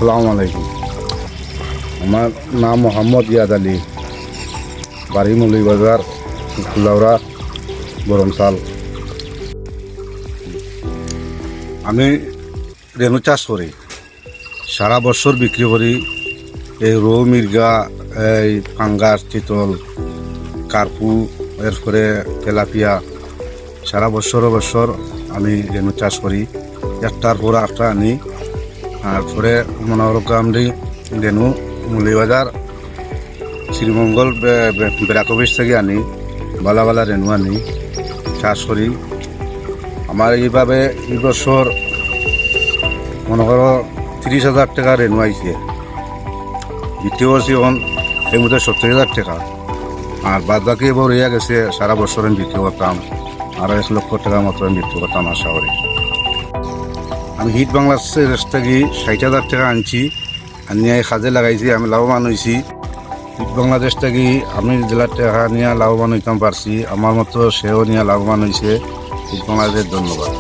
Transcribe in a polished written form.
আসসালামু আলাইকুম। আমার নাম মোহাম্মদ ইয়াদ আলী, বাড়ি মৌলভীবাজার, কুলাউড়া, গরমসাল। আমি রেণু চাষ করি, সারা বছর বিক্রি করি। এই রৌ, মির্গা, এই পাঙ্গাস, চিতল, কার্পু, এরপরে তেলাপিয়া, সারা বছর আমি রেণু চাষ করি। একটার পর একটা আনি, তারপরে মনে করো আমি রেণু মৌলভীবাজার শ্রীমঙ্গল ব্র্যাক অফিস থেকে আনি, বালা বালা রেণু আনি চাষ করি। আমার এইভাবে এই বছর মনে করো 30,000 টাকা রেণু আইছে, বিক্রি করছি এখন এই মধ্যে 70,000 টাকা। আর বাদ বাকি এবার রইয়া গেছে, সারা বছর আমি বিক্রি করতাম, আরও 1 লক্ষ টাকার মতো আমি বিক্রি করতাম আশা করি। আমি হিট বাংলাদেশ থেকে 60,000 টাকা আনছি, আনিয়ে কাজে লাগাইছি, আমি লাভবান হয়েছি। হিট বাংলাদেশ থেকে আমি জেলার টাকা নিয়ে লাভবান হইতাম পারছি, আমার মতো সেও নিয়ে লাভবান হয়েছে। হিট বাংলাদেশ ধন্যবাদ।